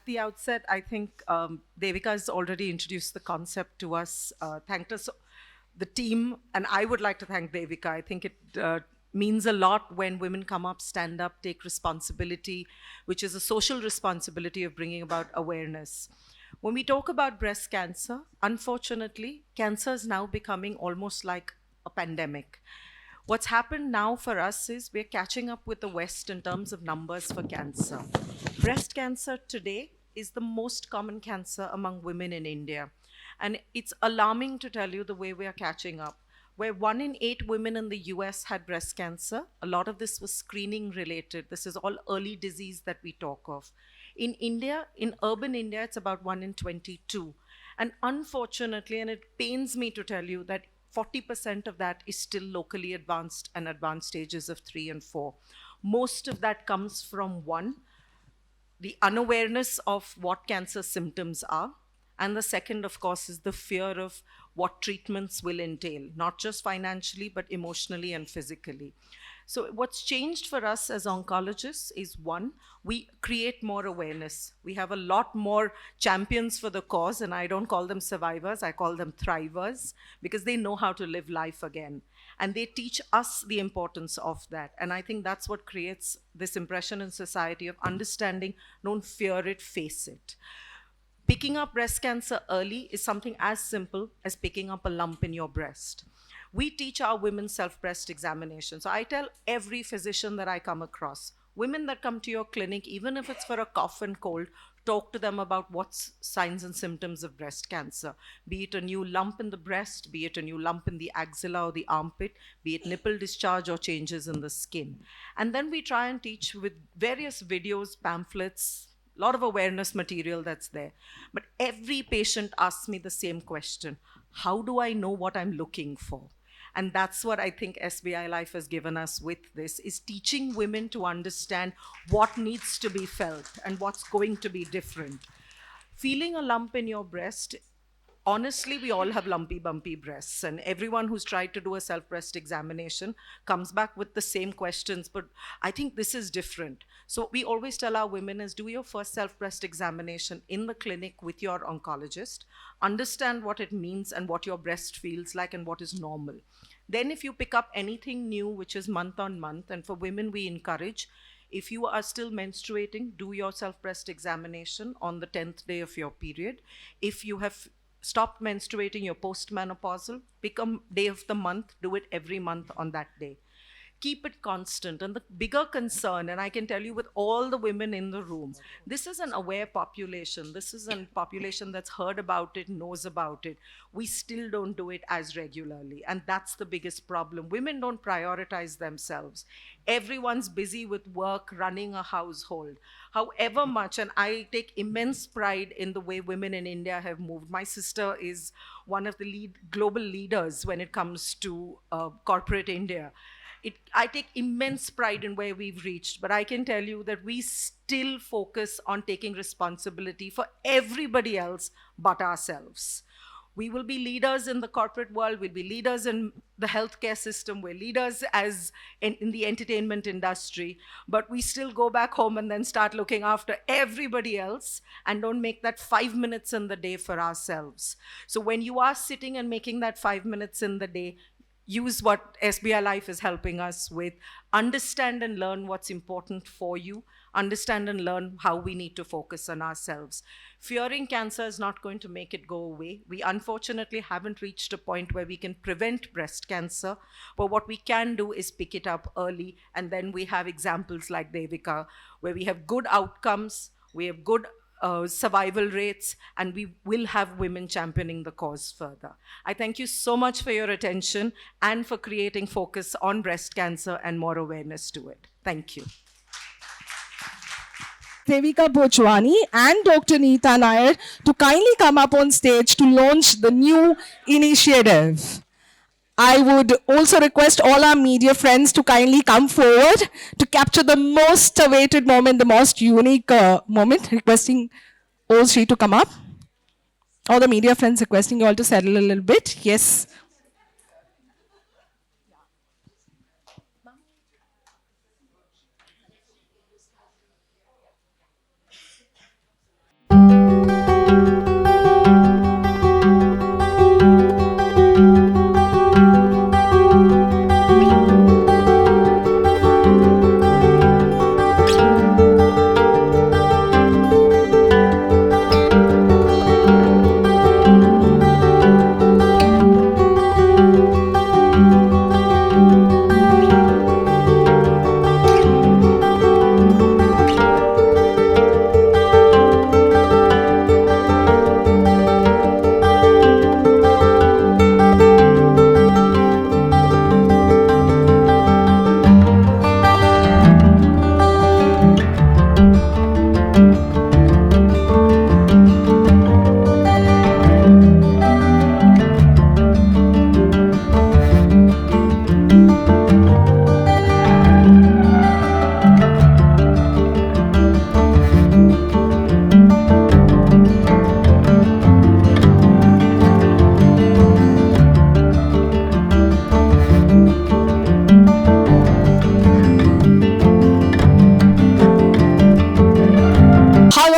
At the outset, I think Devika has already introduced the concept to us, thanked us, the team, and I would like to thank Devika. I think it means a lot when women come up, stand up, take responsibility, which is a social responsibility of bringing about awareness. When we talk about breast cancer, unfortunately, cancer is now becoming almost like a pandemic. What's happened now for us is we're catching up with the West in terms of numbers for cancer. Breast cancer today is the most common cancer among women in India. And it's alarming to tell you the way we are catching up. Where 1 in 8 women in the US had breast cancer, a lot of this was screening related. This is all early disease that we talk of. In India, in urban India, it's about 1 in 22. And unfortunately, and it pains me to tell you that 40% of that is still locally advanced and advanced stages of 3 and 4. Most of that comes from one, the unawareness of what cancer symptoms are. And the second, of course, is the fear of what treatments will entail, not just financially, but emotionally and physically. So, what's changed for us as oncologists is one, we create more awareness. We have a lot more champions for the cause, and I don't call them survivors, I call them thrivers, because they know how to live life again. And they teach us the importance of that. And I think that's what creates this impression in society of understanding, don't fear it, face it. Picking up breast cancer early is something as simple as picking up a lump in your breast. We teach our women self-breast examination. So I tell every physician that I come across, women that come to your clinic, even if it's for a cough and cold, talk to them about what's signs and symptoms of breast cancer. Be it a new lump in the breast, be it a new lump in the axilla or the armpit, be it nipple discharge or changes in the skin. And then we try and teach with various videos, pamphlets, a lot of awareness material that's there. But every patient asks me the same question: how do I know what I'm looking for? And that's what I think SBI Life has given us with this, is teaching women to understand what needs to be felt and what's going to be different. Feeling a lump in your breast, honestly, we all have lumpy, bumpy breasts, and everyone who's tried to do a self breast examination comes back with the same questions. But I think this is different. So, we always tell our women is do your first self breast examination in the clinic with your oncologist, understand what it means and what your breast feels like and what is normal. Then, if you pick up anything new, which is month on month, and for women, we encourage, if you are still menstruating, do your self breast examination on the 10th day of your period. If you have stopped menstruating, you're postmenopausal, pick a day of the month, do it every month on that day. Keep it constant. And the bigger concern, and I can tell you with all the women in the room, this is an aware population. This is a population that's heard about it, knows about it. We still don't do it as regularly. And that's the biggest problem. Women don't prioritize themselves. Everyone's busy with work, running a household. However much, and I take immense pride in the way women in India have moved. My sister is one of the global leaders when it comes to corporate India. I take immense pride in where we've reached, but I can tell you that we still focus on taking responsibility for everybody else but ourselves. We will be leaders in the corporate world, we'll be leaders in the healthcare system, we're leaders as in the entertainment industry, but we still go back home and then start looking after everybody else and don't make that 5 minutes in the day for ourselves. So when you are sitting and making that 5 minutes in the day, use what SBI Life is helping us with. Understand and learn what's important for you. Understand and learn how we need to focus on ourselves. Fearing cancer is not going to make it go away. We unfortunately haven't reached a point where we can prevent breast cancer, but what we can do is pick it up early, and then we have examples like Devika, where we have good outcomes, we have good survival rates, and we will have women championing the cause further. I thank you so much for your attention and for creating focus on breast cancer and more awareness to it. Thank you. Devika Bhojwani and Dr. Neeta Nair to kindly come up on stage to launch the new initiative. I would also request all our media friends to kindly come forward to capture the most awaited moment, the most unique moment. Requesting all three to come up. All the media friends requesting you all to settle a little bit. Yes.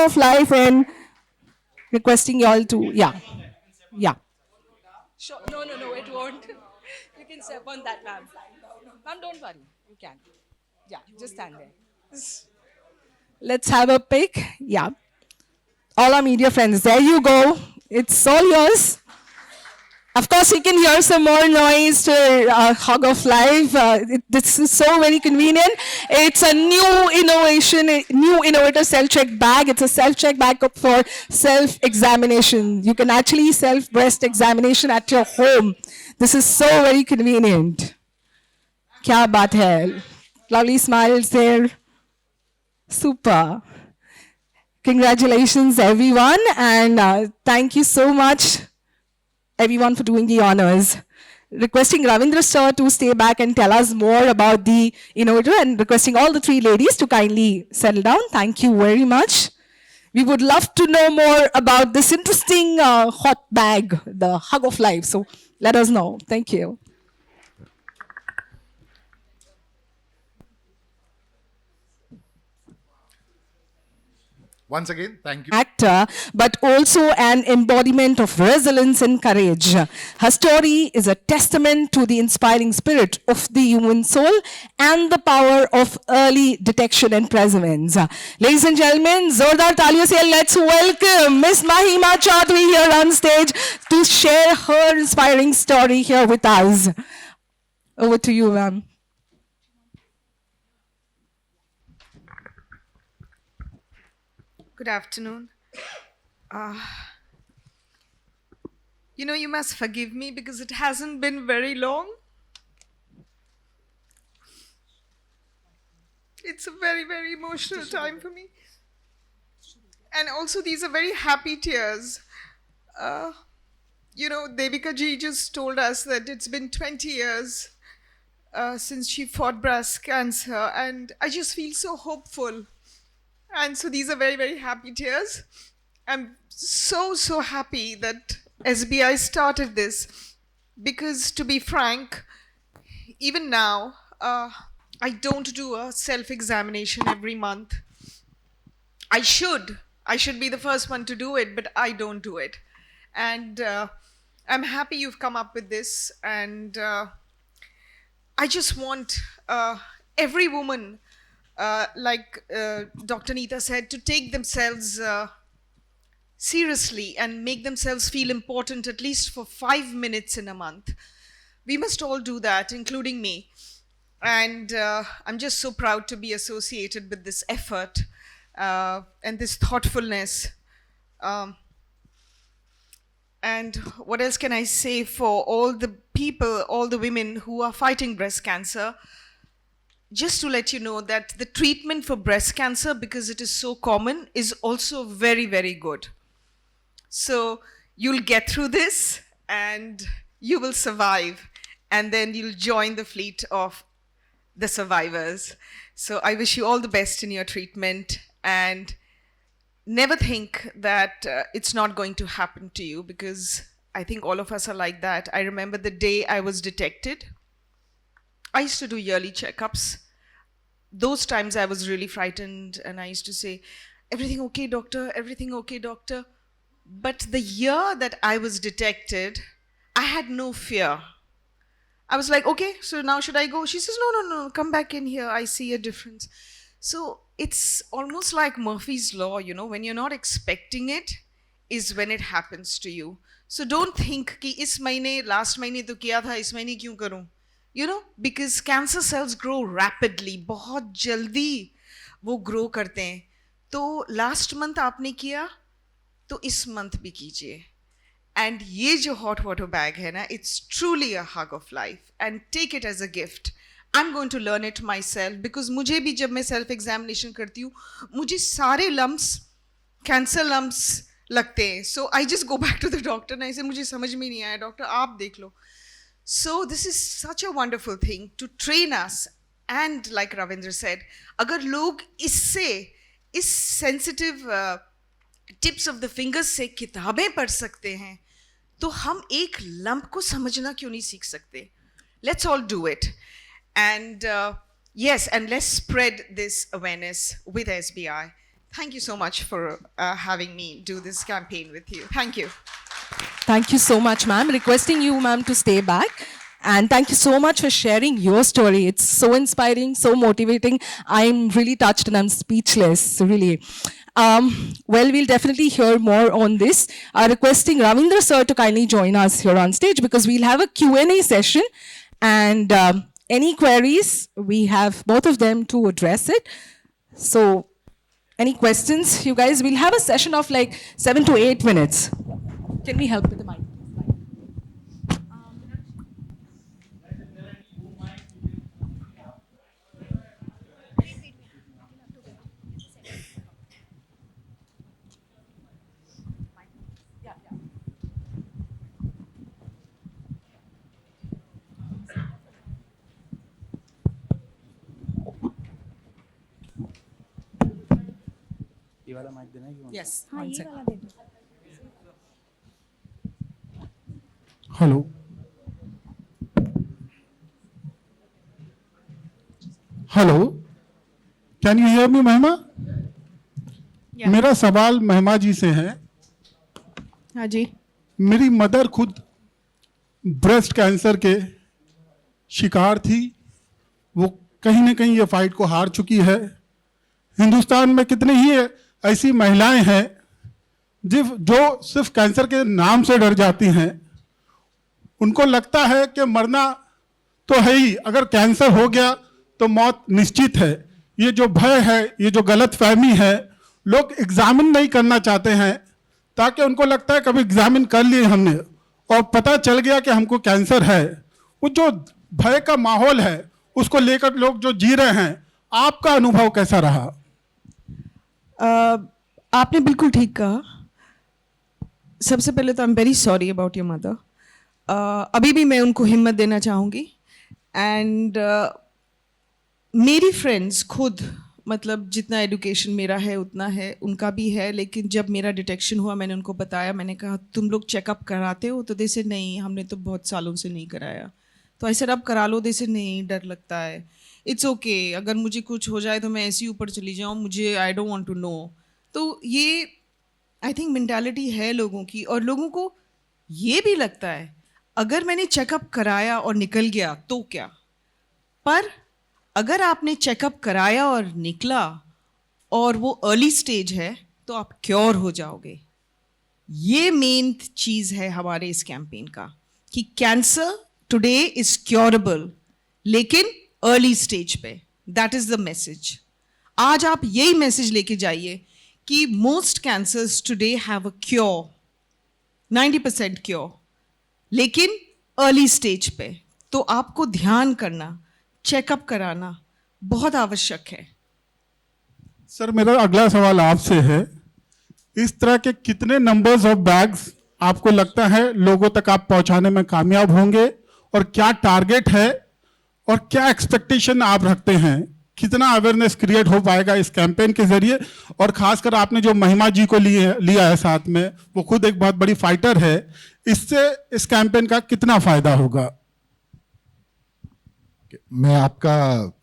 of life and requesting you all to, yeah, yeah. Sure. No, it won't. You can step on that, ma'am. Ma'am, don't worry. You can. Yeah, just stand there. Let's have a pic. Yeah. All our media friends, there you go. It's all yours. Of course, you can hear some more noise to Hug of Life. This is so very convenient. It's a new innovation, a new innovative self-check bag. It's a self-check bag for self-examination. You can actually self-breast examination at your home. This is so very convenient. Kya baat hai? Lovely smiles there. Super. Congratulations, everyone. And thank you so much, everyone, for doing the honors. Requesting Ravindra sir to stay back and tell us more about the innovator, and requesting all the three ladies to kindly settle down. Thank you very much. We would love to know more about this interesting hot bag, the Hug of Life. So let us know. Thank you. Once again, thank you. Actor, but also an embodiment of resilience and courage. Her story is a testament to the inspiring spirit of the human soul and the power of early detection and perseverance. Ladies and gentlemen, Zordar Taliyon se let's welcome Miss Mahima Chaudhry here on stage to share her inspiring story here with us. Over to you, ma'am. Good afternoon. You must forgive me because it hasn't been very long. It's a very, very emotional time for me. And also, these are very happy tears. Devika ji just told us that it's been 20 years since she fought breast cancer, and I just feel so hopeful. And so these are very, very happy tears. I'm so, so happy that SBI started this because, to be frank, even now, I don't do a self-examination every month. I should be the first one to do it, but I don't do it. And I'm happy you've come up with this. And I just want every woman, like Dr. Neeta said, to take themselves seriously and make themselves feel important at least for 5 minutes in a month. We must all do that, including me. And I'm just so proud to be associated with this effort and this thoughtfulness. And what else can I say for all the people, all the women who are fighting breast cancer? Just to let you know that the treatment for breast cancer, because it is so common, is also very, very good. So you'll get through this and you will survive, and then you'll join the fleet of the survivors. So I wish you all the best in your treatment, and never think that it's not going to happen to you, because I think all of us are like that. I remember the day I was detected. I used to do yearly checkups. Those times I was really frightened, and I used to say, everything okay, doctor? Everything okay, doctor? But the year that I was detected, I had no fear. I was like, okay, so now should I go? She says, no, come back in here. I see a difference. So it's almost like Murphy's Law, when you're not expecting it is when it happens to you. So don't think कि इस महीने, last महीने तो किया था, इस महीने क्यों करूं? Because cancer cells grow rapidly, बहुत जल्दी वो grow करते हैं. तो last month आपने किया, तो इस month भी कीजिए. And ये जो hot water bag है ना, it's truly a hug of life, and take it as a gift. I'm going to learn it myself, because मुझे भी जब मैं self examination करती हूँ, मुझे सारे lumps, cancer lumps लगते हैं. So I just go back to the doctor and I say, मुझे समझ में नहीं आया, doctor आप देख लो. So this is such a wonderful thing to train us. And like Ravindra said, अगर लोग इससे, इस sensitive tips of the fingers से किताबें पढ़ सकते हैं, तो हम एक lump को समझना क्यों नहीं सीख सकते? Let's all do it. And yes, and let's spread this awareness with SBI. Thank you so much for having me do this campaign with you. Thank you. Thank you so much, ma'am. Requesting you, ma'am, to stay back. And thank you so much for sharing your story. It's so inspiring, so motivating. I'm really touched and I'm speechless, really. Well, we'll definitely hear more on this. Requesting Ravindra sir to kindly join us here on stage because we'll have a Q&A session. And any queries, we have both of them to address it. So any questions, you guys? We'll have a session of like 7 to 8 minutes. Can we help with the mic? Yes. One second. Hello. Hello. Can you hear me, महिमा? Yeah. मेरा सवाल महिमा जी से है. हाँ जी. मेरी mother खुद breast cancer के शिकार थी. वो कहीं ना कहीं ये फाइट को हार चुकी है. हिंदुस्तान में कितनी ही ऐसी महिलाएं हैं जो सिर्फ कैंसर के नाम से डर जाती हैं. उनको लगता है कि मरना तो है ही, अगर कैंसर हो गया तो मौत निश्चित है. ये जो भय है, ये जो गलत फहमी है, लोग एग्जामिन नहीं करना चाहते हैं ताकि उनको लगता है कभी एग्जामिन कर लिए हमने और पता चल गया कि हमको कैंसर है. वो जो भय का माहौल है उसको लेकर लोग जो जी रहे हैं, आपका अनुभव कैसा रहा? आपने बिल्कुल ठीक कहा. सबसे पहले तो I am very sorry about your mother. अभी भी मैं उनको हिम्मत देना चाहूँगी. एंड मेरी फ्रेंड्स खुद, मतलब जितना एजुकेशन मेरा है उतना है, उनका भी है. लेकिन जब मेरा डिटेक्शन हुआ मैंने उनको बताया, मैंने कहा तुम लोग चेकअप कराते हो? तो जैसे नहीं, हमने तो बहुत सालों से नहीं कराया. तो ऐसे अब करा लो. जैसे नहीं, डर लगता है. इट्स ओके, अगर मुझे कुछ हो जाए तो मैं ऐसे ही ऊपर चली जाऊँ, मुझे I don't want to know. तो ये आई थिंक मेंटालिटी है लोगों की. और लोगों को ये भी लगता है अगर मैंने चेकअप कराया और निकल गया तो क्या. पर अगर आपने चेकअप कराया और निकला और वो अर्ली स्टेज है तो आप क्योर हो जाओगे. ये मेन चीज़ है हमारे इस कैंपेन का कि कैंसर टुडे इज क्योरेबल, लेकिन अर्ली स्टेज पे. That is the message. आज आप यही मैसेज लेके जाइए कि most cancers today have a cure, 90% cure, लेकिन अर्ली स्टेज पे. तो आपको ध्यान करना, चेकअप कराना बहुत आवश्यक है. सर, मेरा अगला सवाल आपसे है. इस तरह के कितने नंबर्स ऑफ बैग्स आपको लगता है लोगों तक आप पहुंचाने में कामयाब होंगे, और क्या टारगेट है और क्या एक्सपेक्टेशन आप रखते हैं? कितना अवेयरनेस क्रिएट हो पाएगा इस कैंपेन के जरिए? और खासकर आपने जो महिमा जी को लिया है साथ में, वो खुद एक बहुत बड़ी फाइटर है. इससे इस कैंपेन का कितना फायदा होगा? मैं आपका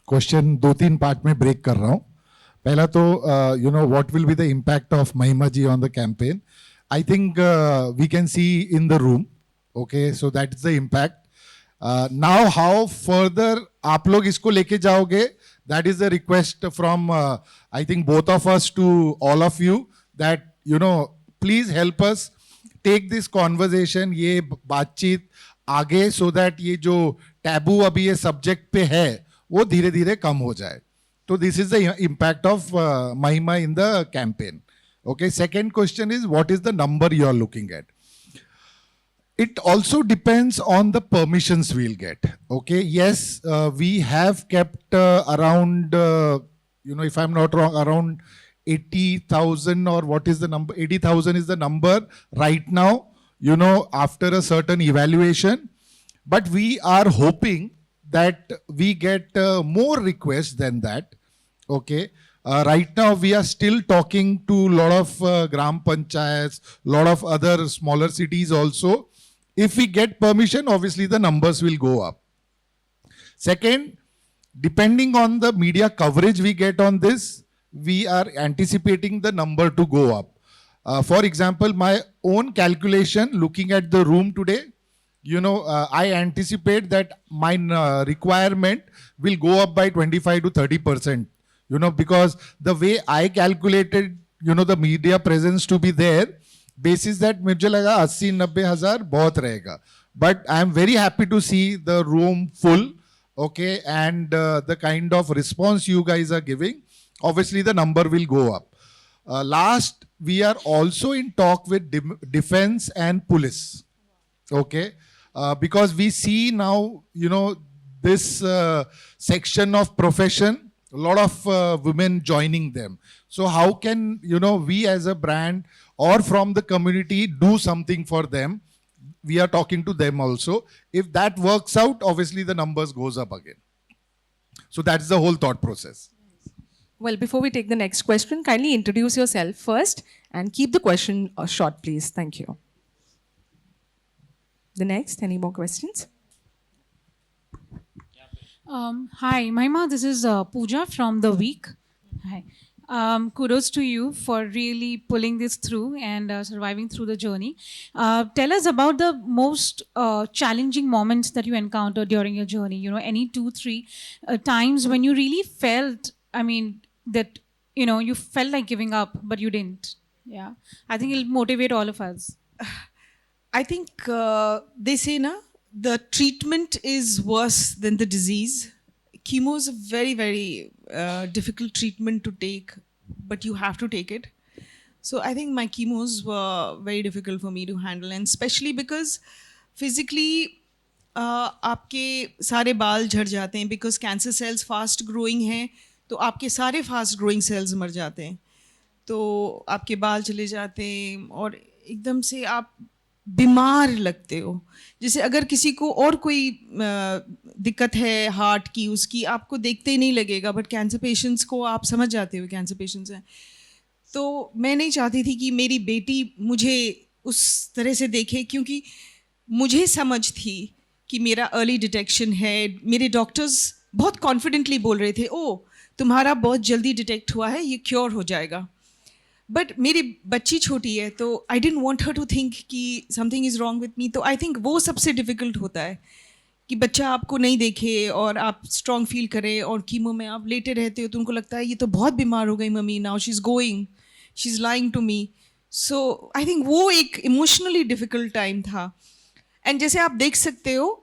क्वेश्चन 2-3 पार्ट में ब्रेक कर रहा हूं. पहला तो you know what will be the impact of Mahima ji on the campaign. I think we can see in the room. Okay, so that is the impact. Now how further आप लोग इसको लेके जाओगे, that is the request from I think both of us to all of you, that you know please help us take this conversation, ये बातचीत आगे, so that ये जो टैबू अभी ये सब्जेक्ट पे है वो धीरे धीरे कम हो जाए. तो this is the impact of Mahima in the campaign. Okay, second question is what is the number you are looking at. It also depends on the permissions we'll get. Okay, yes, we have kept around, you know, if I'm not wrong, around 80,000, or what is the number? 80,000 is the number right now, you know, after a certain evaluation. But we are hoping that we get more requests than that. Okay. Right now, we are still talking to a lot of Gram Panchayats, lot of other smaller cities also. If we get permission, obviously the numbers will go up. Second, depending on the media coverage we get on this, we are anticipating the number to go up. For example, my own calculation, looking at the room today, I anticipate that my requirement will go up by 25 to 30%, because the way I calculated, the media presence to be there, basis that मुझे लगा 80-90 हजार बहुत रहेगा. But I am very happy to see the room full, okay, and the kind of response you guys are giving, obviously the number will go up. Last, we are also in talk with defense and police, okay, because we see now, this section of profession, a lot of women joining them. So how can, we as a brand or from the community do something for them? We are talking to them also. If that works out, obviously the numbers goes up again. So that's the whole thought process. Well, before we take the next question, kindly introduce yourself first and keep the question short, please. Thank you. The next, any more questions? Hi, Mahima, this is Pooja from The Week. Hi. Kudos to you for really pulling this through and surviving through the journey. Tell us about the most challenging moments that you encountered during your journey. Any 2-3 times when you really felt, that, you felt like giving up, but you didn't. Yeah. I think it'll motivate all of us. I think they say the treatment is worse than the disease. Chemo is a very, very difficult treatment to take, but you have to take it. So I think my chemos were very difficult for me to handle, and especially because physically आपके सारे बाल झड़ जाते हैं, because cancer cells fast growing हैं, तो आपके सारे fast growing cells मर जाते हैं, तो आपके बाल चले जाते हैं और एकदम से आप बीमार लगते हो. जैसे अगर किसी को और कोई दिक्कत है हार्ट की, उसकी आपको देखते ही नहीं लगेगा, बट कैंसर पेशेंट्स को आप समझ जाते हो कैंसर पेशेंट्स हैं. तो मैं नहीं चाहती थी कि मेरी बेटी मुझे उस तरह से देखे, क्योंकि मुझे समझ थी कि मेरा अर्ली डिटेक्शन है. मेरे डॉक्टर्स बहुत कॉन्फिडेंटली बोल रहे थे, ओ तुम्हारा बहुत जल्दी डिटेक्ट हुआ है, ये क्योर हो जाएगा. बट मेरी बच्ची छोटी है, तो I don't want her to think कि something is wrong with me. तो आई थिंक वो सबसे डिफ़िकल्ट होता है कि बच्चा आपको नहीं देखे और आप स्ट्रॉन्ग फील करें, और कीमो में आप लेटे रहते हो तो उनको लगता है ये तो बहुत बीमार हो गई मम्मी, now she is going, she is lying to me. So I think वो एक इमोशनली डिफ़िकल्ट टाइम था. एंड जैसे आप देख सकते हो,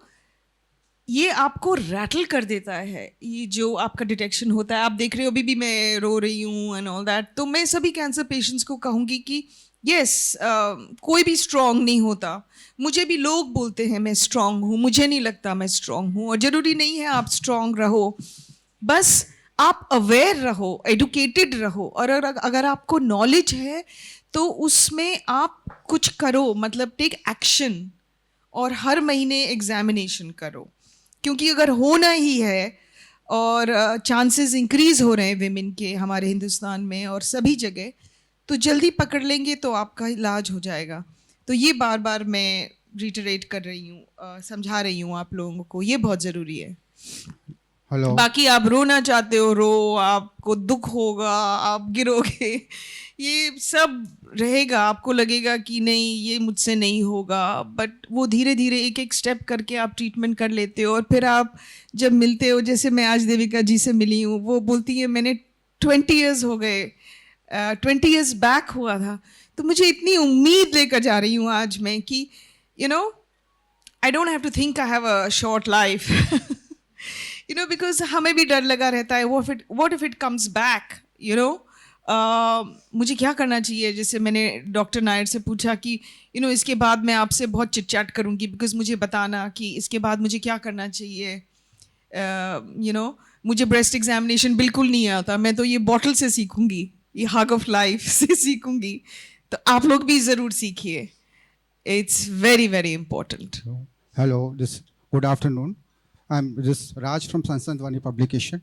ये आपको रैटल कर देता है, ये जो आपका डिटेक्शन होता है. आप देख रहे हो अभी भी मैं रो रही हूँ एंड ऑल दैट. तो मैं सभी कैंसर पेशेंट्स को कहूँगी कि यस, कोई भी स्ट्रॉन्ग नहीं होता. मुझे भी लोग बोलते हैं मैं स्ट्रॉन्ग हूँ, मुझे नहीं लगता मैं स्ट्रॉन्ग हूँ, और ज़रूरी नहीं है आप स्ट्रॉन्ग रहो, बस आप अवेयर रहो, एडुकेटेड रहो, और अगर आपको नॉलेज है तो उसमें आप कुछ करो, मतलब टेक एक्शन, और हर महीने एग्जामिनेशन करो. क्योंकि अगर होना ही है, और चांसेस इंक्रीज़ हो रहे हैं विमेन के हमारे हिंदुस्तान में और सभी जगह, तो जल्दी पकड़ लेंगे तो आपका इलाज हो जाएगा. तो ये बार बार मैं रिटरेट कर रही हूँ, समझा रही हूँ आप लोगों को, ये बहुत ज़रूरी है. हेलो. बाकी आप रोना चाहते हो रो, आपको दुख होगा, आप गिरोगे, ये सब रहेगा, आपको लगेगा कि नहीं ये मुझसे नहीं होगा, बट वो धीरे धीरे एक एक स्टेप करके आप ट्रीटमेंट कर लेते हो. और फिर आप जब मिलते हो, जैसे मैं आज देविका जी से मिली हूँ, वो बोलती है मैंने 20 ईयर्स हो गए, 20 ईयर्स बैक हुआ था, तो मुझे इतनी उम्मीद लेकर जा रही हूँ आज मैं कि I don't have to think I have a short life, because हमें भी डर लगा रहता है, what if it comes back, मुझे क्या करना चाहिए. जैसे मैंने डॉक्टर नायर से पूछा कि इसके बाद मैं आपसे बहुत चिट चैट करूँगी, बिकॉज मुझे बताना कि इसके बाद मुझे क्या करना चाहिए. मुझे ब्रेस्ट एग्जामिनेशन बिल्कुल नहीं आता, मैं तो ये बॉटल से सीखूँगी, ये हग ऑफ लाइफ से सीखूँगी. तो आप लोग भी ज़रूर सीखिए, it's very very important. Hello. Good afternoon. I'm this Raj from Sansandwani publication.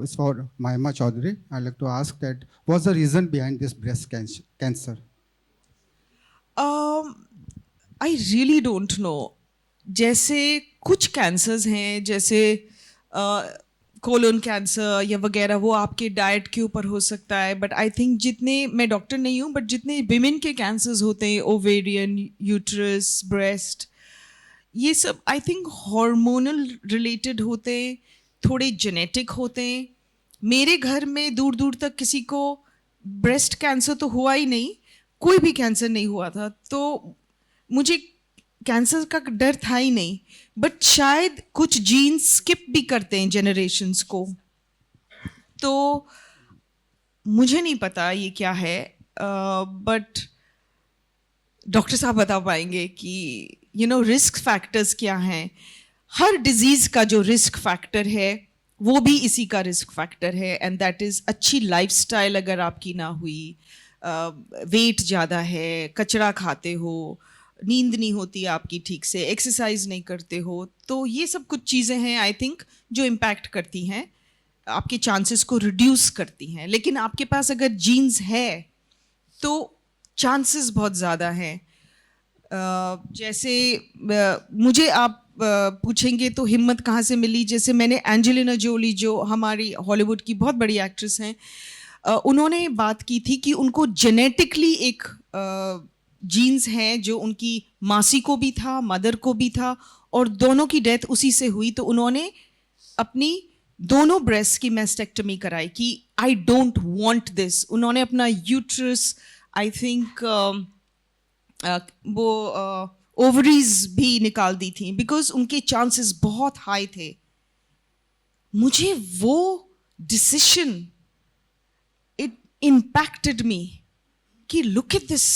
It's for Mahima Chaudhry. I'd like to ask that what's the reason behind this breast cancer? I really don't know. जैसे कुछ cancers हैं, जैसे colon cancer या वगैरह वो आपके diet के ऊपर हो सकता है, बट आई थिंक जितने, मैं डॉक्टर नहीं हूँ, बट जितने विमेन के कैंसर्स होते हैं, ओवेरियन, यूट्रस, ब्रेस्ट, ये सब आई थिंक हार्मोनल रिलेटेड होते हैं, थोड़े जेनेटिक होते हैं. मेरे घर में दूर दूर तक किसी को ब्रेस्ट कैंसर तो हुआ ही नहीं, कोई भी कैंसर नहीं हुआ था, तो मुझे कैंसर का डर था ही नहीं. बट शायद कुछ जीन्स स्किप भी करते हैं जनरेशन्स को, तो मुझे नहीं पता ये क्या है, बट डॉक्टर साहब बता पाएंगे कि रिस्क फैक्टर्स क्या हैं. हर डिजीज का जो रिस्क फैक्टर है वो भी इसी का रिस्क फैक्टर है, एंड दैट इज़ अच्छी लाइफस्टाइल अगर आपकी ना हुई, वेट ज़्यादा है, कचरा खाते हो, नींद नहीं होती आपकी ठीक से, एक्सरसाइज नहीं करते हो, तो ये सब कुछ चीज़ें हैं आई थिंक जो इम्पैक्ट करती हैं, आपके चांसेस को रिड्यूस करती हैं. लेकिन आपके पास अगर जीन्स है तो चांसेस बहुत ज़्यादा हैं. जैसे मुझे आप पूछेंगे तो हिम्मत कहाँ से मिली, जैसे मैंने एंजेलिना जोली जो हमारी हॉलीवुड की बहुत बड़ी एक्ट्रेस हैं, उन्होंने बात की थी कि उनको जेनेटिकली एक जीन्स हैं जो उनकी मासी को भी था, मदर को भी था, और दोनों की डेथ उसी से हुई. तो उन्होंने अपनी दोनों ब्रेस्ट की मैस्टेक्टमी कराई कि आई डोंट वांट दिस. उन्होंने अपना यूट्रस, आई थिंक वो ओवरीज भी निकाल दी थी, बिकॉज उनके चांसेस बहुत हाई थे. मुझे वो डिसीजन, इट इम्पैक्टेड मी कि look at this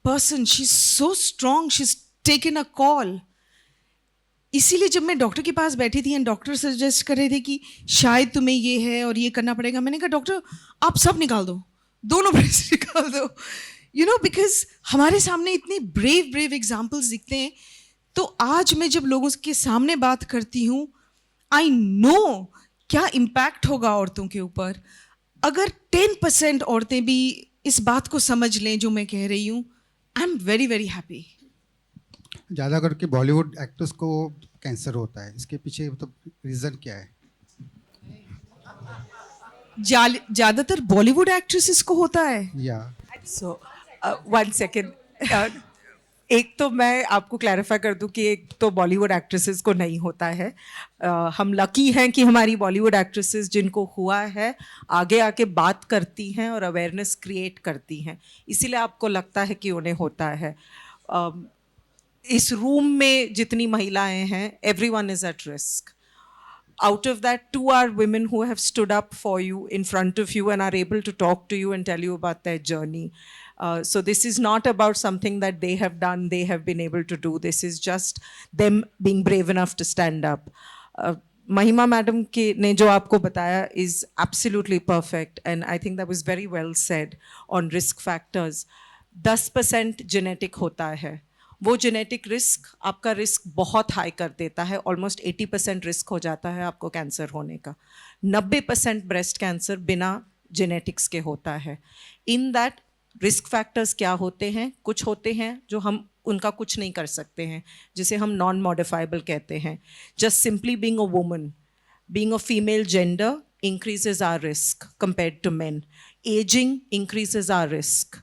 person, she's so strong, she's taken a call. इसीलिए जब मैं डॉक्टर के पास बैठी थी एंड डॉक्टर सजेस्ट कर रहे थे कि शायद तुम्हें ये है और ये करना पड़ेगा, मैंने कहा डॉक्टर आप सब निकाल दो, दोनों ब्रेस्ट निकाल दो, बिकॉज हमारे सामने इतने ब्रेव एग्जाम्पल्स दिखते हैं. तो आज मैं जब लोगों के सामने बात करती हूँ, आई नो क्या इम्पैक्ट होगा औरतों के ऊपर. अगर 10% औरतें भी इस बात को समझ लें जो मैं कह रही हूँ, I am very very happy. ज़्यादा करके बॉलीवुड एक्टर्स को कैंसर होता है, इसके पीछे मतलब रीज़न क्या है? ज़्यादातर बॉलीवुड एक्ट्रेसेस को होता है. या So, 1 second. एक तो मैं आपको क्लैरिफाई कर दूं कि एक तो बॉलीवुड एक्ट्रेसेस को नहीं होता है. हम लकी हैं कि हमारी बॉलीवुड एक्ट्रेसेस जिनको हुआ है आगे आके बात करती हैं और अवेयरनेस क्रिएट करती हैं, इसीलिए आपको लगता है कि उन्हें होता है. इस रूम में जितनी महिलाएं हैं, everyone is at risk. Out of that, 2 are women who have stood up for you in front of you and are able to talk to you and tell you about their journey. So this is not about something that they have done, they have been able to do. This is just them being brave enough to stand up. Mahima madam ne jo aapko bataya is absolutely perfect, and I think that was very well said on risk factors. 10% genetic hota hai. वो genetic risk आपका risk बहुत high कर देता है, almost 80% risk हो जाता है आपको कैंसर होने का. 90% ब्रेस्ट कैंसर बिना जेनेटिक्स के होता है. इन दैट रिस्क फैक्टर्स क्या होते हैं? कुछ होते हैं जो हम उनका कुछ नहीं कर सकते हैं, जिसे हम नॉन मॉडिफाइबल कहते हैं. Just simply being a woman, being a female gender increases our risk compared to men. Aging increases our risk.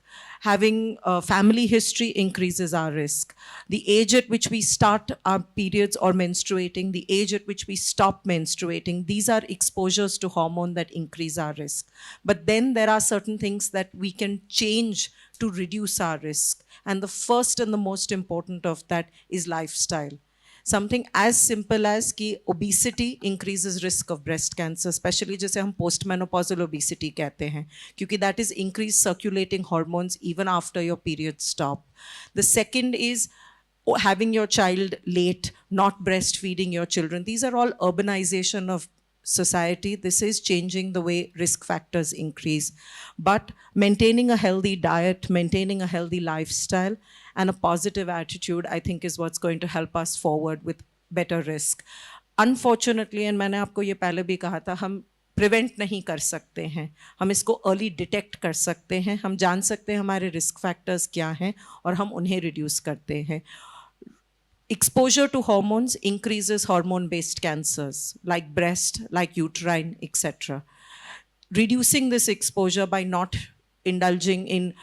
Having a family history increases our risk. The age at which we start our periods or menstruating, the age at which we stop menstruating, these are exposures to hormone that increase our risk. But then there are certain things that we can change to reduce our risk. And the first and the most important of that is lifestyle. Something as simple as कि obesity increases risk of breast cancer, especially जिसे हम postmenopausal obesity कहते हैं, क्योंकि that is increased circulating hormones even after your periods stop. The second is having your child late, not breastfeeding your children. These are all urbanization of society. This is changing the way risk factors increase. But maintaining a healthy diet, maintaining a healthy lifestyle, and a positive attitude, I think, is what's going to help us forward with better risk. Unfortunately, and मैंने आपको ये पहले भी कहा था, हम prevent नहीं कर सकते हैं, हम इसको अर्ली डिटेक्ट कर सकते हैं, हम जान सकते हैं हमारे रिस्क फैक्टर्स क्या हैं और हम उन्हें रिड्यूस करते हैं. exposure to hormones increases hormone-based cancers like breast, like uterine, etc. Reducing this exposure by not indulging in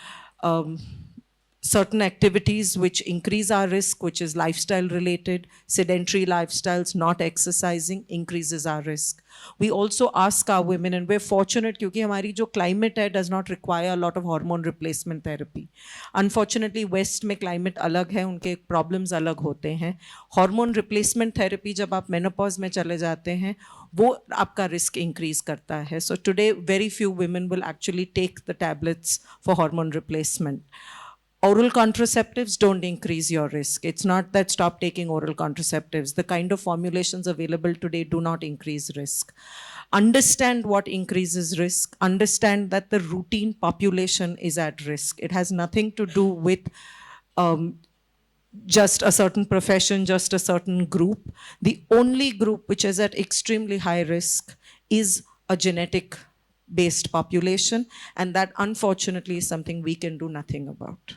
certain activities which increase our risk, which is lifestyle related, sedentary lifestyles, not exercising, increases our risk. We also ask our women, and we're fortunate because our climate does not require a lot of hormone replacement therapy. Unfortunately, West में climate अलग है, उनके problems अलग होते हैं. Hormone replacement therapy जब आप menopause में चले जाते हैं, वो आपका risk increase करता है. So today, very few women will actually take the tablets for hormone replacement. Oral contraceptives don't increase your risk. It's not that stop taking oral contraceptives. The kind of formulations available today do not increase risk. Understand what increases risk. Understand that the routine population is at risk. It has nothing to do with just a certain profession, just a certain group. The only group which is at extremely high risk is a genetic based population, and that unfortunately is something we can do nothing about.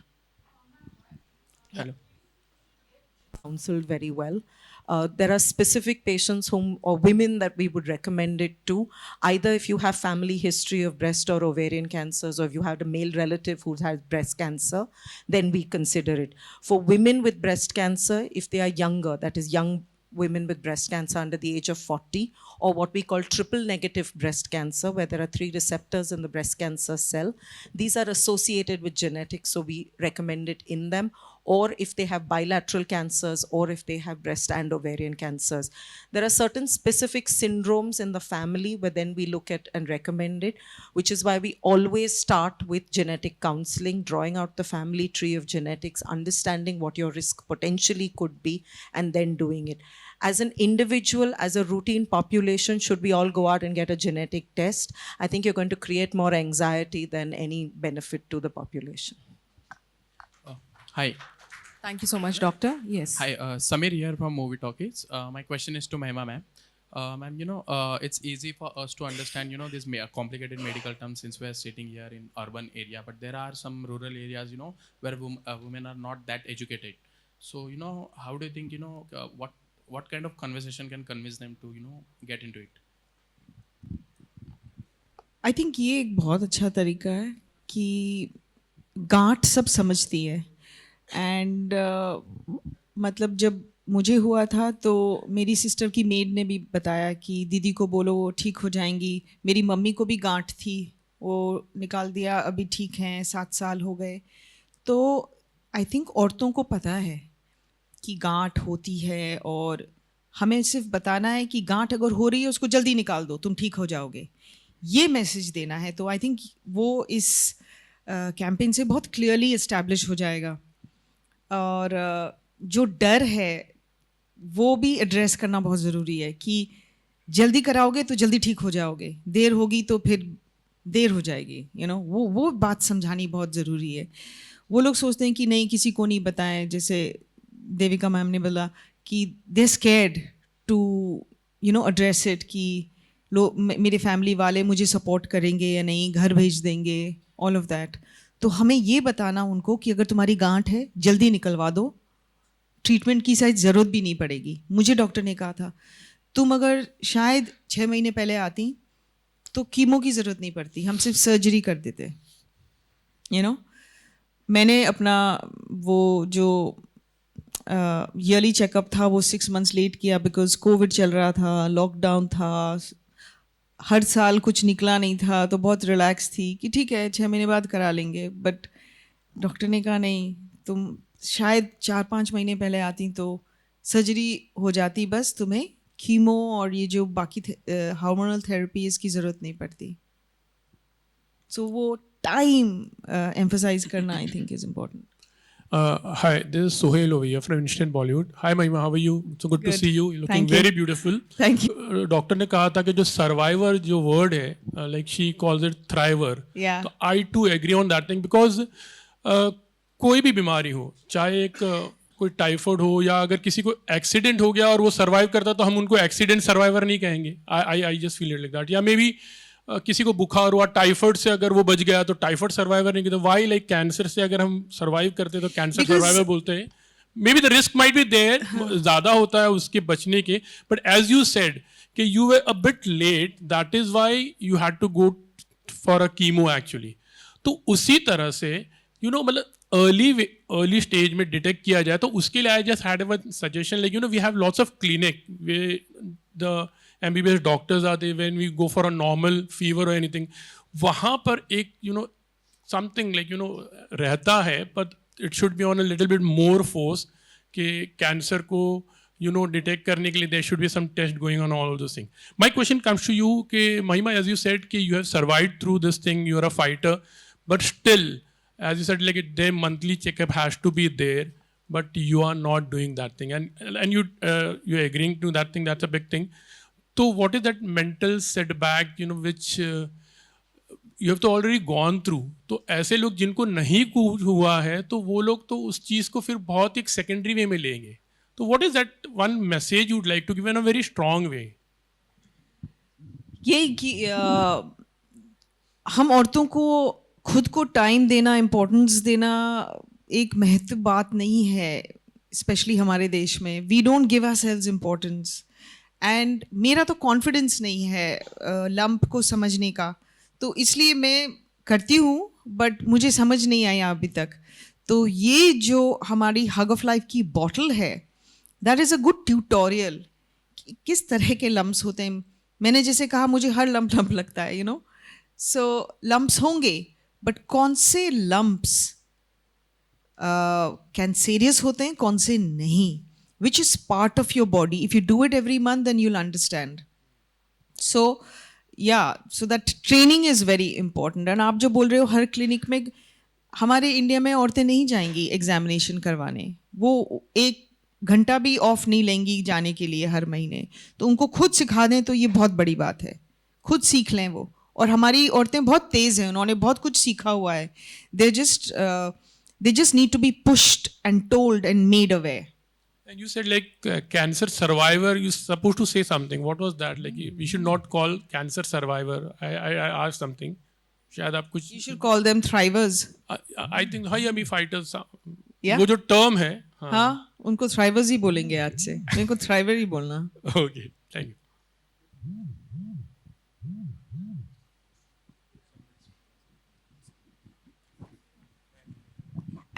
Hello. Counseled very well. There are specific patients whom or women that we would recommend it to. Either if you have family history of breast or ovarian cancers, or if you have a male relative who has breast cancer, then we consider it. For women with breast cancer, if they are younger, that is young women with breast cancer under the age of 40, or what we call triple negative breast cancer, where there are 3 receptors in the breast cancer cell. These are associated with genetics, so we recommend it in them. Or if they have bilateral cancers, or if they have breast and ovarian cancers. There are certain specific syndromes in the family where then we look at and recommend it, which is why we always start with genetic counseling, drawing out the family tree of genetics, understanding what your risk potentially could be, and then doing it. As an individual, as a routine population, should we all go out and get a genetic test? I think you're going to create more anxiety than any benefit to the population. Hi. Thank you so much, doctor. Yes. Hi, Samir here from Movie Talkies. My question is to Mahima ma'am. Ma'am, it's easy for us to understand, these complicated medical terms since we're sitting here in urban area, but there are some rural areas, where women are not that educated. So, how do you think, what kind of conversation can convince them to, get into it? I think ये एक बहुत अच्छा तरीका है कि गांठ सब समझती है. एंड मतलब जब मुझे हुआ था तो मेरी सिस्टर की मेड ने भी बताया कि दीदी को बोलो वो ठीक हो जाएंगी. मेरी मम्मी को भी गांठ थी, वो निकाल दिया, अभी ठीक हैं, 7 साल हो गए. तो आई थिंक औरतों को पता है कि गांठ होती है, और हमें सिर्फ बताना है कि गांठ अगर हो रही है उसको जल्दी निकाल दो, तुम ठीक हो जाओगे. ये मैसेज देना है. तो आई थिंक वो इस कैंपेन से बहुत क्लियरली इस्टेब्लिश हो जाएगा. और जो डर है वो भी एड्रेस करना बहुत ज़रूरी है कि जल्दी कराओगे तो जल्दी ठीक हो जाओगे, देर होगी तो फिर देर हो जाएगी. वो बात समझानी बहुत ज़रूरी है. वो लोग सोचते हैं कि नहीं किसी को नहीं बताएं, जैसे देविका मैम ने बोला कि दे स्कैर्ड टू एड्रेस इट, कि मेरे फैमिली वाले मुझे सपोर्ट करेंगे या नहीं, घर भेज देंगे, ऑल ऑफ दैट. तो हमें ये बताना उनको कि अगर तुम्हारी गांठ है जल्दी निकलवा दो, ट्रीटमेंट की शायद ज़रूरत भी नहीं पड़ेगी. मुझे डॉक्टर ने कहा था तुम अगर शायद 6 महीने पहले आती तो कीमो की ज़रूरत नहीं पड़ती, हम सिर्फ सर्जरी कर देते. मैंने अपना वो जो ईयरली चेकअप था वो 6 मंथ्स लेट किया बिकॉज कोविड चल रहा था, लॉकडाउन था, हर साल कुछ निकला नहीं था, तो बहुत रिलैक्स थी कि ठीक है 6 महीने बाद करा लेंगे. बट डॉक्टर ने कहा नहीं, तुम शायद 4-5 महीने पहले आती तो सर्जरी हो जाती, बस तुम्हें कीमो और ये जो बाकी हार्मोनल थेरेपी इसकी ज़रूरत नहीं पड़ती. सो वो टाइम एम्फसाइज करना I think is important. Hi, this is Sohail over here from Bollywood. Hi Mahima, how are you? So good to see you. You're looking Thank you. very beautiful. Thank you. Doctor ने कहा था कि जो survivor जो word है, like she calls it थ्राइवर. Yeah. तो I too agree on that thing because कोई भी बीमारी हो, चाहे एक कोई टाइफाइड हो या अगर किसी को एक्सीडेंट हो गया और वो सर्वाइव करता तो हम उनको एक्सीडेंट सर्वाइवर नहीं कहेंगे. I just feel it like that. या मे बी किसी को बुखार हुआ टाइफाइड से अगर वो बच गया तो टाइफाइड सर्वाइवर नहीं कहते. वाई लाइक कैंसर से अगर हम सर्वाइव करते तो कैंसर सर्वाइवर बोलते हैं. May be the risk might be there, ज्यादा होता है उसके बचने के, बट एज यू सेड कि you were a bit late, that is why you had to go for a chemo actually. तो उसी तरह से मतलब अर्ली स्टेज में डिटेक्ट किया जाए, तो उसके लिए I just had a suggestion, like we have lots of clinic where the MBBS doctors are there when we go for a normal fever और एनीथिंग. वहाँ पर एक समथिंग लाइक रहता है, but it should be on a little bit more force कि cancer को detect करने के लिए there should be some test going on all this thing. My question comes to you कि महिमा, एज यू सेड कि you have survived through this thing, you are a fighter, but still, as you said, like their monthly checkup has to be there, but you are not doing that thing, and you're agreeing to that thing. That's a big thing. So what is that mental setback which you have to already gone through? तो ऐसे लोग जिनको नहीं कुछ हुआ है, तो वो लोग तो उस चीज़ को फिर बहुत एक सेकेंडरी वे में लेंगे. तो what is that one message you'd like to give in a very strong way? ये कि हम औरतों को खुद को टाइम देना, इम्पोर्टेंस देना एक महत्व बात नहीं है, स्पेशली हमारे देश में. We don't give ourselves importance, and मेरा तो कॉन्फिडेंस नहीं है लंप को समझने का, तो इसलिए मैं करती हूँ, बट मुझे समझ नहीं आया अभी तक. तो ये जो हमारी हग ऑफ लाइफ की बॉटल है, that is a good tutorial किस तरह के लम्प्स होते हैं. मैंने जैसे कहा, मुझे हर लंप लगता है, सो लम्प्स होंगे, बट कौन से लम्प्स कैंसेरियस होते हैं, कौन से नहीं, which is part of your body. If you do it every month, then you'll understand. So that training is very important. And आप जो बोल रहे हो, हर क्लिनिक में हमारे इंडिया में औरतें नहीं जाएंगी एग्जामिनेशन करवाने, वो 1 घंटा भी ऑफ नहीं लेंगी जाने के लिए हर महीने. तो उनको खुद सिखा दें तो ये बहुत बड़ी बात है, खुद सीख लें वो. और हमारी औरतें बहुत तेज़ हैं, उन्होंने बहुत कुछ सीखा हुआ है. They just need to be pushed and told and made aware. And you said like cancer survivor, you supposed to say something. What was that? Like we should not call cancer survivor. I asked something. शायद आप कुछ. You should call them thrivers. I think हाँ, अभी fighters. Yeah? वो जो term है. हाँ, उनको thrivers ही बोलेंगे आज से. मेरे को thriver ही बोलना. Okay, thank you.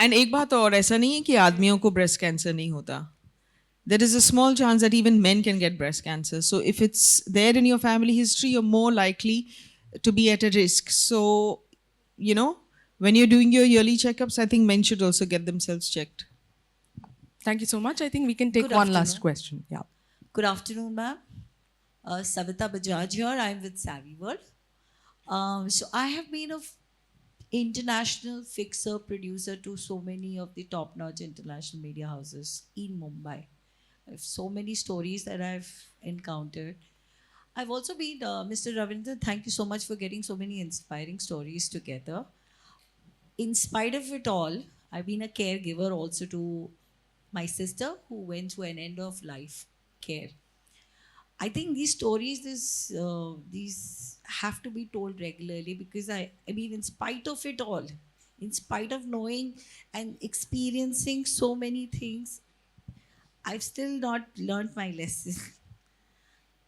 एंड एक बात और, ऐसा नहीं है कि आदमियों को ब्रेस्ट कैंसर नहीं होता. There is a small chance that even men can get breast cancer. So if it's there in your family history, you're more likely to be at a risk. So, when you're doing your yearly checkups, I think men should also get themselves checked. Thank you so much. I think we can take Good one last afternoon. question. Yeah. Good afternoon, ma'am. Savita Bajaj here. I'm with Savvy World. So I have been a international fixer, producer to so many of the top-notch international media houses in Mumbai. I have so many stories that I've encountered. I've also been, Mr. Ravindra, thank you so much for getting so many inspiring stories together. In spite of it all, I've been a caregiver also to my sister who went through an end-of-life care. I think these stories, these have to be told regularly, because I mean, in spite of it all, in spite of knowing and experiencing so many things, I've still not learned my lesson.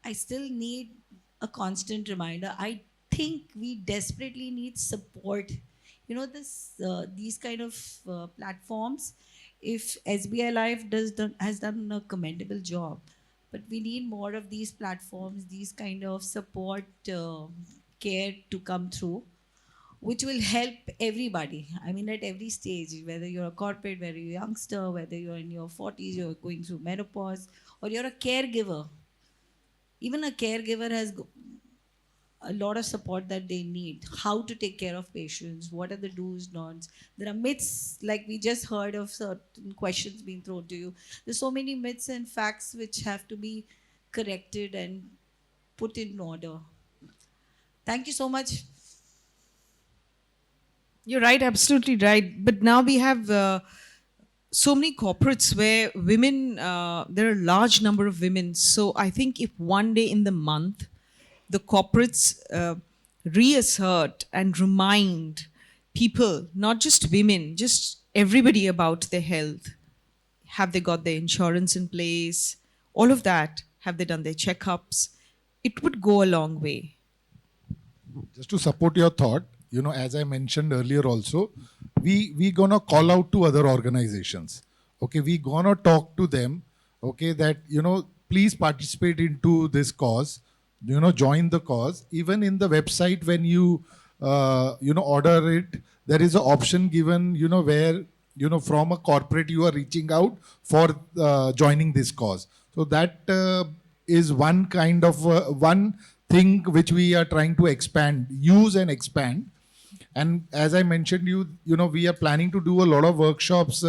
I still need a constant reminder. I think we desperately need support. These kind of platforms, if SBI Life has done a commendable job, but we need more of these platforms, these kind of support, care to come through, which will help everybody. I mean, at every stage, whether you're a corporate, whether you're a youngster, whether you're in your 40s, you're going through menopause, or you're a caregiver. Even a caregiver has a lot of support that they need. How to take care of patients, what are the do's, don'ts. There are myths, like we just heard of certain questions being thrown to you. There's so many myths and facts which have to be corrected and put in order. Thank you so much. You're right, absolutely right. But now we have so many corporates where women, there are a large number of women. So I think if one day in the month, the corporates reassert and remind people, not just women, just everybody about their health. Have they got their insurance in place? All of that. Have they done their checkups? It would go a long way. Just to support your thought, you know, as I mentioned earlier also, we gonna call out to other organizations. Okay, we gonna talk to them. Okay, that, you know, please participate into this cause. You know, join the cause. Even in the website, when you you know, order it, there is an option given, you know, where, you know, from a corporate you are reaching out for joining this cause. So that is one kind of one thing which we are trying to expand, use and expand. And as I mentioned, you know, we are planning to do a lot of workshops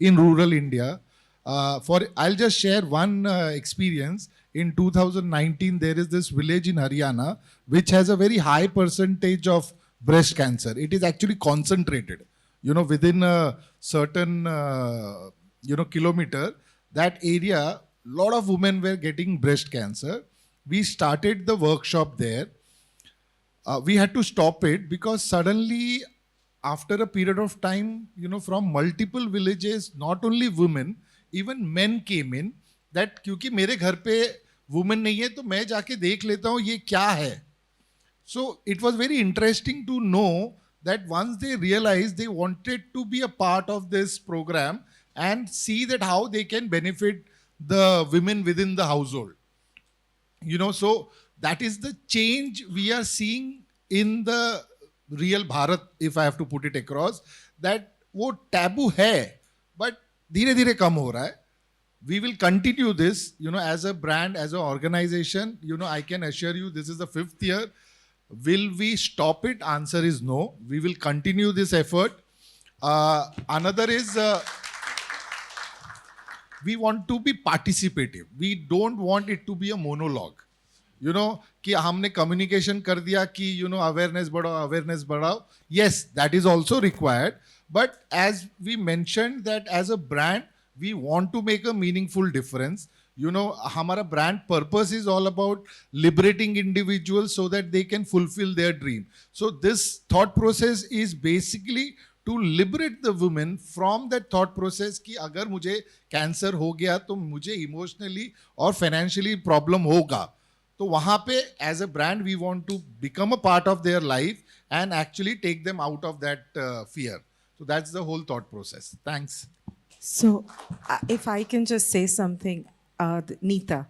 in rural India. I'll just share one experience. In 2019, there is this village in Haryana which has a very high percentage of breast cancer. It is actually concentrated, you know, within a certain you know, kilometer. That area, lot of women were getting breast cancer. We started the workshop there. We had to stop it because suddenly, after a period of time, you know, from multiple villages, not only women, even men came in. That क्योंकि मेरे घर पे women नहीं है तो मैं जाके देख लेता हूँ ये क्या है. So it was very interesting to know that once they realized, they wanted to be a part of this program and see that how they can benefit the women within the household. You know, so that is the change we are seeing in the real Bharat, if I have to put it across, that वो taboo है, but धीरे धीरे कम हो रहा है. We will continue this, you know, as a brand, as an organization. You know, I can assure you this is the 5th year. Will we stop it? Answer is no. We will continue this effort. Another is we want to be participative. We don't want it to be a monologue. You know, कि हमने communication कर दिया कि, you know, awareness बढ़ाओ. Yes, that is also required. But as we mentioned that as a brand, we want to make a meaningful difference. You know, हमारा brand purpose is all about liberating individuals so that they can fulfill their dream. So this thought process is basically to liberate the women from that thought process कि अगर मुझे cancer हो गया तो मुझे emotionally और financially problem होगा. तो वहाँ पे as a brand we want to become a part of their life and actually take them out of that fear. So that's the whole thought process. Thanks. So, if I can just say something, Neeta,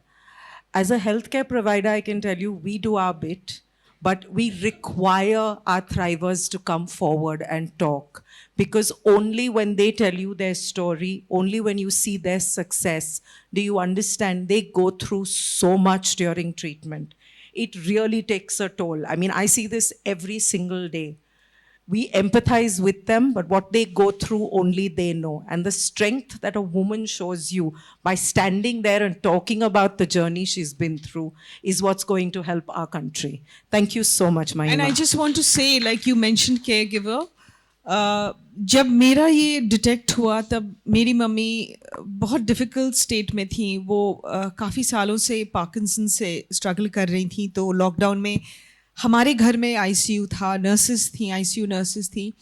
as a healthcare provider, I can tell you we do our bit, but we require our thrivers to come forward and talk, because only when they tell you their story, only when you see their success, do you understand they go through so much during treatment. It really takes a toll. I mean, I see this every single day. We empathize with them, but what they go through, only they know. And the strength that a woman shows you by standing there and talking about the journey she's been through is what's going to help our country. Thank you so much, Mahima. And I just want to say, like you mentioned caregiver, जब मेरा ये detect हुआ तब मेरी mummy बहुत difficult state में थी. वो काफ़ी सालों से पार्किंसन से स्ट्रगल कर रही थी. तो लॉकडाउन में हमारे घर में आईसीयू था, नर्सेस थी, आईसीयू नर्सेस थी.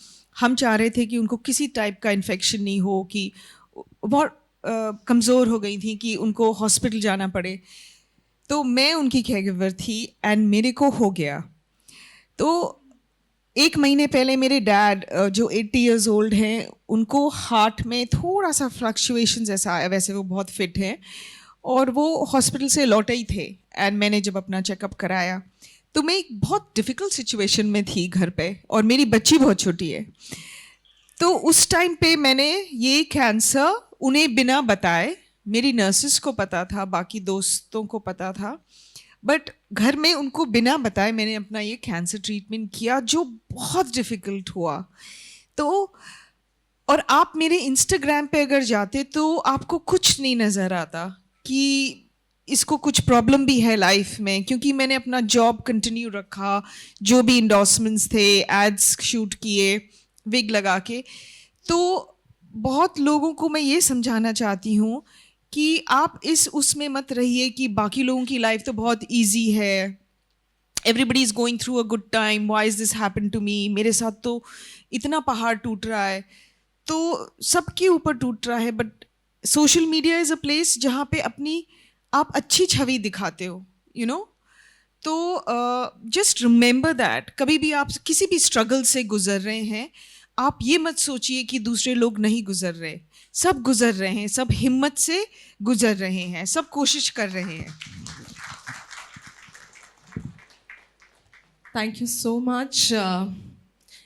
हम चाह रहे थे कि उनको किसी टाइप का इन्फेक्शन नहीं हो, कि बहुत कमज़ोर हो गई थी कि उनको हॉस्पिटल जाना पड़े. तो मैं उनकी केयरगिवर थी एंड मेरे को हो गया. तो 1 महीने पहले मेरे डैड जो 80 इयर्स ओल्ड हैं, उनको हार्ट में थोड़ा सा फ्लक्चुएशंस ऐसा आया. वैसे वो बहुत फिट हैं और वो हॉस्पिटल से लौटे ही थे. एंड मैंने जब अपना चेकअप कराया तो मैं एक बहुत डिफ़िकल्ट सिचुएशन में थी घर पे, और मेरी बच्ची बहुत छोटी है. तो उस टाइम पे मैंने ये कैंसर उन्हें बिना बताए, मेरी नर्सेस को पता था, बाकी दोस्तों को पता था, बट घर में उनको बिना बताए मैंने अपना ये कैंसर ट्रीटमेंट किया, जो बहुत डिफ़िकल्ट हुआ. तो और आप मेरे इंस्टाग्राम पे अगर जाते तो आपको कुछ नहीं नज़र आता कि इसको कुछ प्रॉब्लम भी है लाइफ में, क्योंकि मैंने अपना जॉब कंटिन्यू रखा, जो भी इंडोर्समेंट्स थे, एड्स शूट किए विग लगा के. तो बहुत लोगों को मैं ये समझाना चाहती हूँ कि आप उसमें मत रहिए कि बाकी लोगों की लाइफ तो बहुत ईजी है, everybody is going through a good time, why is this happen to me, मेरे साथ तो इतना पहाड़ टूट रहा है. तो सबके ऊपर टूट रहा है, but social media is a place जहाँ पे अपनी आप अच्छी छवि दिखाते हो, यू नो। तो जस्ट रिमेंबर दैट कभी भी आप किसी भी स्ट्रगल से गुजर रहे हैं, आप ये मत सोचिए कि दूसरे लोग नहीं गुजर रहे। सब गुजर रहे हैं, सब हिम्मत से गुजर रहे हैं, सब कोशिश कर रहे हैं। Thank you so much,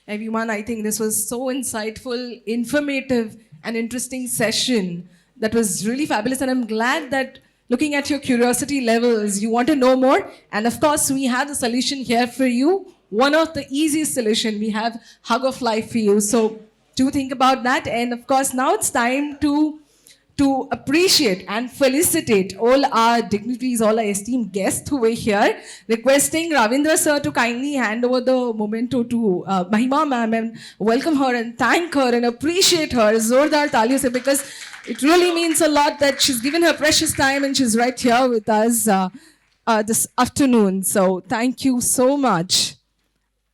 everyone. I think this was so insightful, informative, and interesting session. That was really fabulous, and I'm glad that looking at your curiosity levels, you want to know more. And of course, we have the solution here for you. One of the easiest solution we have, Hug of Life for you. So do think about that. And of course, now it's time to appreciate and felicitate all our dignitaries, all our esteemed guests who were here, requesting Ravindra sir to kindly hand over the memento to Mahima ma'am and welcome her and thank her and appreciate her. Zordar Taliyo se, because it really means a lot that she's given her precious time and she's right here with us this afternoon. So thank you so much.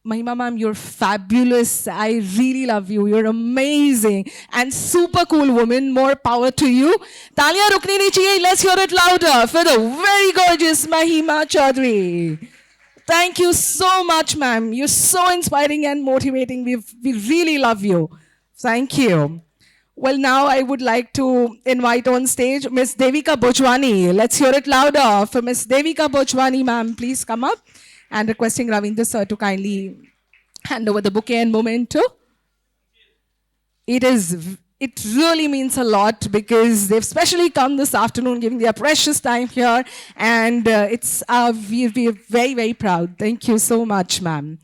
Mahima ma'am, you're fabulous. I really love you. You're amazing and super cool woman. More power to you. Talia rukni nahi chahiye. Let's hear it louder for the very gorgeous Mahima Chaudhry. Thank you so much, ma'am. You're so inspiring and motivating. We really love you. Thank you. Well, now I would like to invite on stage Miss Devika Bojwani. Let's hear it louder for Miss Devika Bojwani, ma'am. Please come up. And requesting Ravindra sir to kindly hand over the bouquet and memento. It really means a lot because they've specially come this afternoon, giving their precious time here, and we're very, very proud. Thank you so much, ma'am.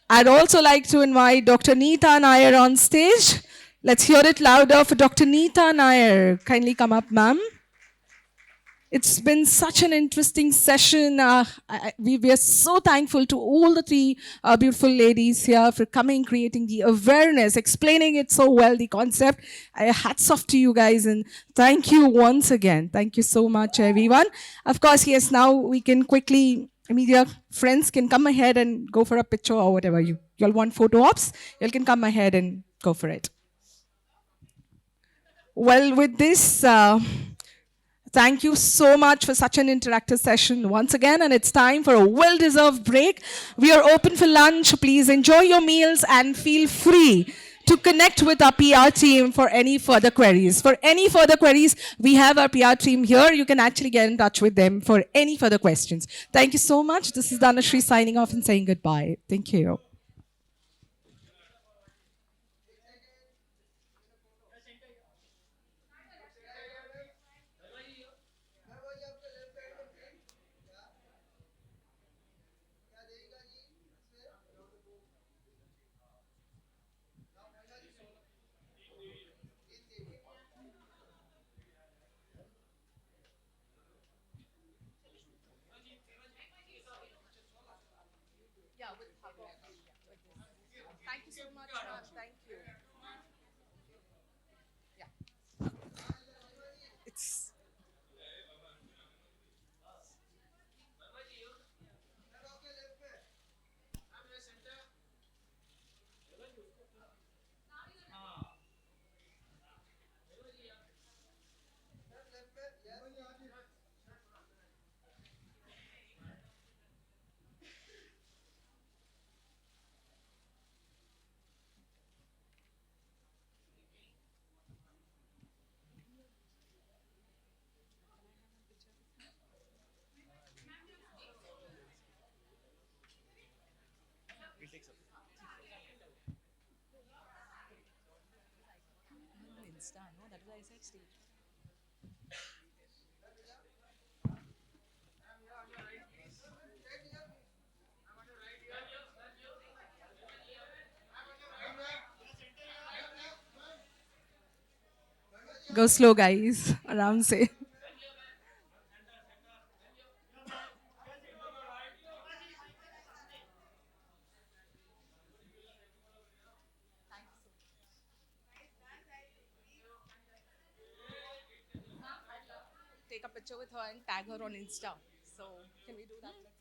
I'd also like to invite Dr. Neeta Nair on stage. Let's hear it louder for Dr. Neeta Nair. Kindly come up, ma'am. It's been such an interesting session. We are so thankful to all the three beautiful ladies here for coming, creating the awareness, explaining it so well, the concept. Hats off to you guys and thank you once again. Thank you so much, everyone. Of course, yes, now we can quickly, media friends can come ahead and go for a picture or whatever. You all want photo ops? You can come ahead and go for it. Well, with this, thank you so much for such an interactive session once again, and it's time for a well-deserved break. We are open for lunch. Please enjoy your meals and feel free to connect with our PR team for any further queries. For any further queries, we have our PR team here. You can actually get in touch with them for any further questions. Thank you so much. This is Dhanashree signing off and saying goodbye. Thank you. Thank you so much, ma'am. Thank you. Yeah. It's go slow, guys. Around say. Take a picture with her and tag her on Insta. So can we do that?